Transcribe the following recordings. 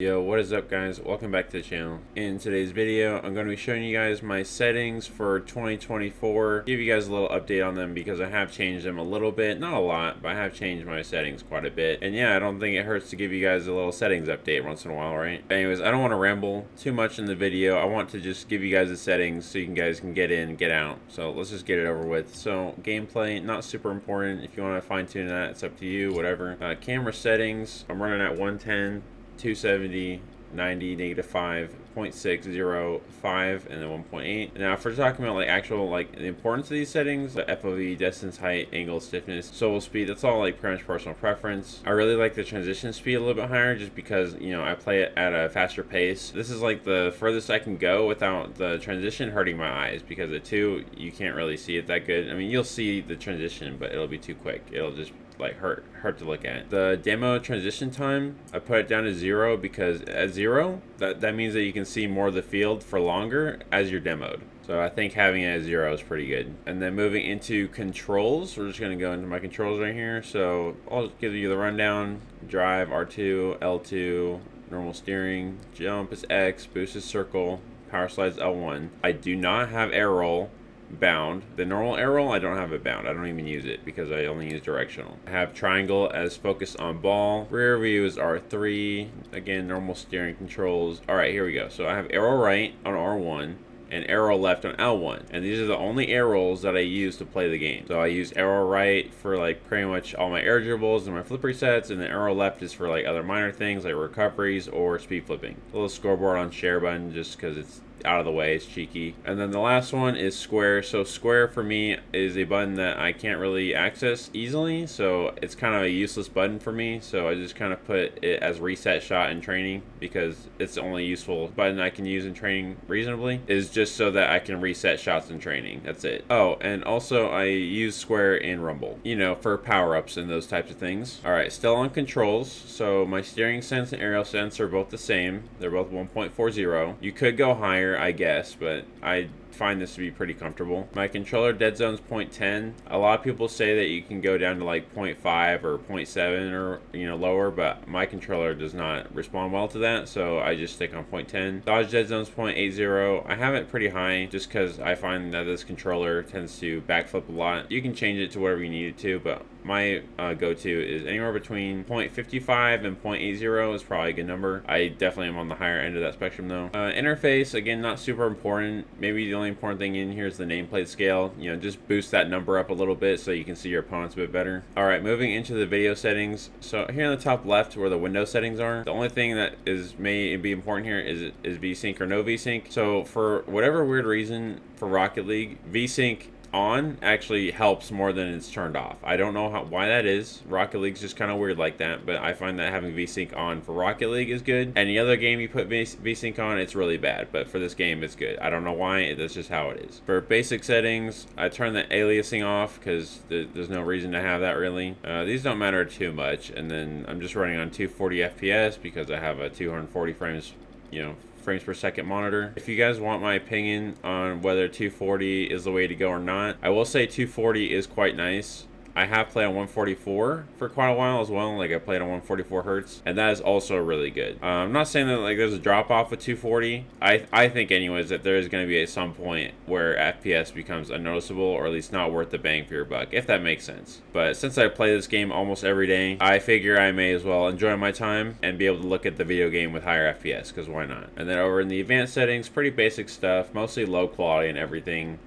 Yo, what is up guys? Welcome back to the channel. In today's video, I'm going to be showing you guys my settings for 2024. Give you guys a little update on them because I have changed them a little bit. Not a lot, but I have changed my settings quite a bit. And yeah, I don't think it hurts to give you guys a little settings update once in a while, right? Anyways, I don't want to ramble too much in the video. I want to just give you guys the settings so you guys can get in and get out. So let's just get it over with. So gameplay, not super important. If you want to fine tune that, it's up to you, whatever. Camera settings, I'm running at 110. 270, 90, -5, 0.6, 5, and then 1.8. Now, if we're talking about the importance of these settings, the FOV, distance, height, angle, stiffness, swivel speed, that's all like pretty much personal preference. I really like the transition speed a little bit higher just because, you know, I play it at a faster pace. This is like the furthest I can go without the transition hurting my eyes because the two, you can't really see it that good. I mean, you'll see the transition, but it'll be too quick. It'll just like hurt to look at. The demo transition time, I put it down to 0 because at 0, that means that you can see more of the field for longer as you're demoed. So I think having it at 0 is pretty good. And then moving into controls, we're just gonna go into my controls right here. So I'll just give you the rundown. Drive R2, L2, normal steering, jump is X, boost is circle, power slides L1. I do not have air roll bound. The normal air roll, I don't have it bound. I don't even use it because I only use directional. I have triangle as focus on ball. Rear view is R3. Again, normal steering controls. All right, here we go. So I have arrow right on R1 and arrow left on L1. And these are the only air rolls that I use to play the game. So I use arrow right for like pretty much all my air dribbles and my flip resets, and then arrow left is for like other minor things like recoveries or speed flipping. A little scoreboard on share button just because it's out of the way, it's cheeky. And then the last one is square. So square for me is a button that I can't really access easily, so it's kind of a useless button for me. So I just kind of put it as reset shot in training because it's the only useful button I can use in training reasonably, is just so that I can reset shots in training. That's it. Oh, and also I use square in rumble, you know, for power-ups and those types of things. All right, still on controls. So my steering sense and aerial sense are both the same. They're both 1.40. You could go higher, I guess, but I find this to be pretty comfortable. My controller dead zone's 0.10. A lot of people say that you can go down to like 0.5 or 0.7 or, you know, lower, but my controller does not respond well to that, so I just stick on 0.10. Dodge dead zone's 0.80. I have it pretty high just because I find that this controller tends to backflip a lot. You can change it to whatever you need it to, but my go-to is anywhere between 0.55 and 0.80 is probably a good number. I definitely am on the higher end of that spectrum though. Interface, again, not super important. Maybe the only important thing in here is the nameplate scale. You know, just boost that number up a little bit so you can see your opponents a bit better. All right, moving into the video settings. So here on the top left where the window settings are, the only thing that may be important here is VSync or no VSync. So for whatever weird reason for Rocket League, VSync on actually helps more than it's turned off. I don't know why that is. Rocket League's just kind of weird like that, but I find that having VSync on for Rocket League is good. Any other game you put VSync on, it's really bad, but for this game it's good. I don't know why, that's just how it is. For basic settings, I turn the aliasing off because there's no reason to have that really. These don't matter too much, and then I'm just running on 240 FPS because I have a 240 frames, you know, frames per second monitor. If you guys want my opinion on whether 240 is the way to go or not, I will say 240 is quite nice. I have played on 144 for quite a while as well. Like I played on 144 hertz, and that is also really good. I'm not saying that like there's a drop off with 240. I think anyways that there is going to be at some point where FPS becomes unnoticeable, or at least not worth the bang for your buck, if that makes sense. But since I play this game almost every day, I figure I may as well enjoy my time and be able to look at the video game with higher FPS, because why not? And then over in the advanced settings, pretty basic stuff, mostly low quality and everything.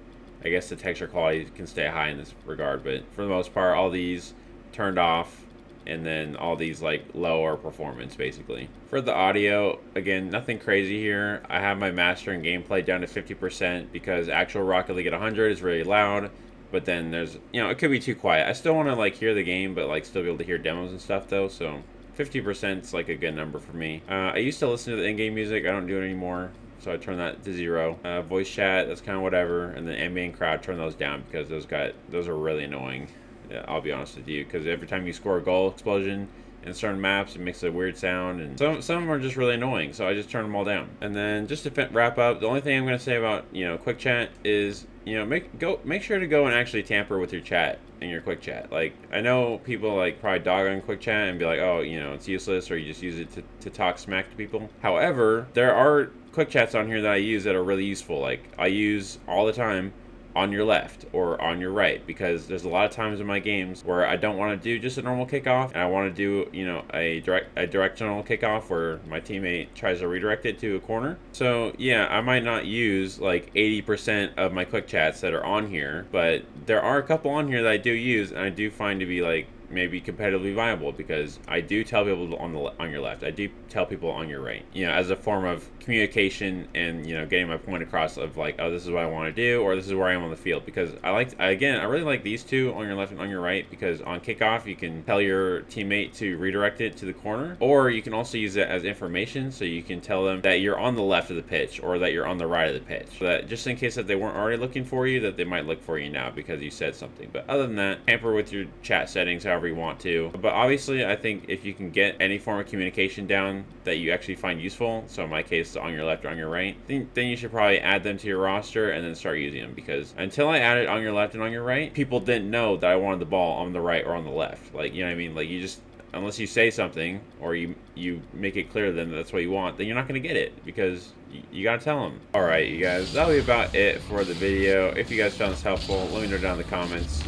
I guess the texture quality can stay high in this regard, but for the most part, all these turned off, and then all these like lower performance basically. For the audio, again, nothing crazy here. I have my master and gameplay down to 50% because actual Rocket League at 100 is really loud, but then there's, you know, it could be too quiet. I still want to like hear the game, but like still be able to hear demos and stuff though, so 50% is like a good number for me. I used to listen to the in-game music. I don't do it anymore, so I turn that to 0. Voice chat, that's kind of whatever, and then ambient crowd, turn those down because those are really annoying. Yeah, I'll be honest with you, because every time you score a goal explosion in certain maps, it makes a weird sound, and some of them are just really annoying, so I just turn them all down. And then just to wrap up, the only thing I'm going to say about, you know, quick chat is, you know, make sure to go and actually tamper with your chat in your quick chat. Like, I know people like probably dog on quick chat and be like, oh, you know, it's useless, or you just use it to talk smack to people. However, there are quick chats on here that I use that are really useful. Like, I use all the time on your left or on your right, because there's a lot of times in my games where I don't want to do just a normal kickoff, and I want to do, you know, a directional kickoff where my teammate tries to redirect it to a corner. So yeah, I might not use like 80% of my quick chats that are on here, but there are a couple on here that I do use, and I do find to be like maybe competitively viable, because I do tell people on your left, I do tell people on your right, you know, as a form of communication and, you know, getting my point across of like, oh, this is what I want to do, or this is where I am on the field. Because I really like these two, on your left and on your right, because on kickoff you can tell your teammate to redirect it to the corner, or you can also use it as information, so you can tell them that you're on the left of the pitch or that you're on the right of the pitch, so that just in case that they weren't already looking for you, that they might look for you now because you said something. But other than that, tamper with your chat settings however you want to. But obviously, I think if you can get any form of communication down that you actually find useful, so in my case on your left or on your right, then you should probably add them to your roster and then start using them. Because until I added on your left and on your right, people didn't know that I wanted the ball on the right or on the left. Like, you know what I mean? Like, you just, unless you say something or you make it clear to them that that's what you want, then you're not going to get it, because you got to tell them. Alright, you guys, that'll be about it for the video. If you guys found this helpful, let me know down in the comments.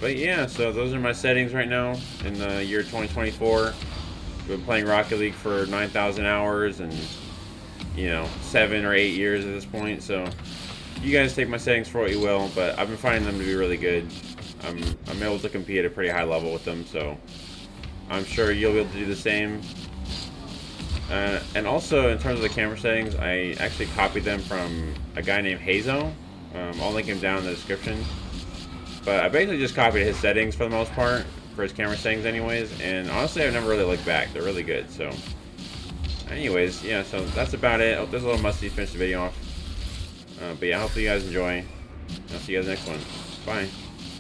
But yeah, so those are my settings right now in the year 2024. I've been playing Rocket League for 9,000 hours and, you know, 7 or 8 years at this point. So you guys take my settings for what you will, but I've been finding them to be really good. I'm able to compete at a pretty high level with them, so I'm sure you'll be able to do the same. And also, in terms of the camera settings, I actually copied them from a guy named Hazo. I'll link him down in the description. But I basically just copied his settings for the most part, for his camera settings anyways, and honestly I've never really looked back. They're really good. So anyways, yeah, so that's about it. I hope this is a little musty to finish the video off. But yeah, hopefully you guys enjoy. I'll see you guys next one. Bye.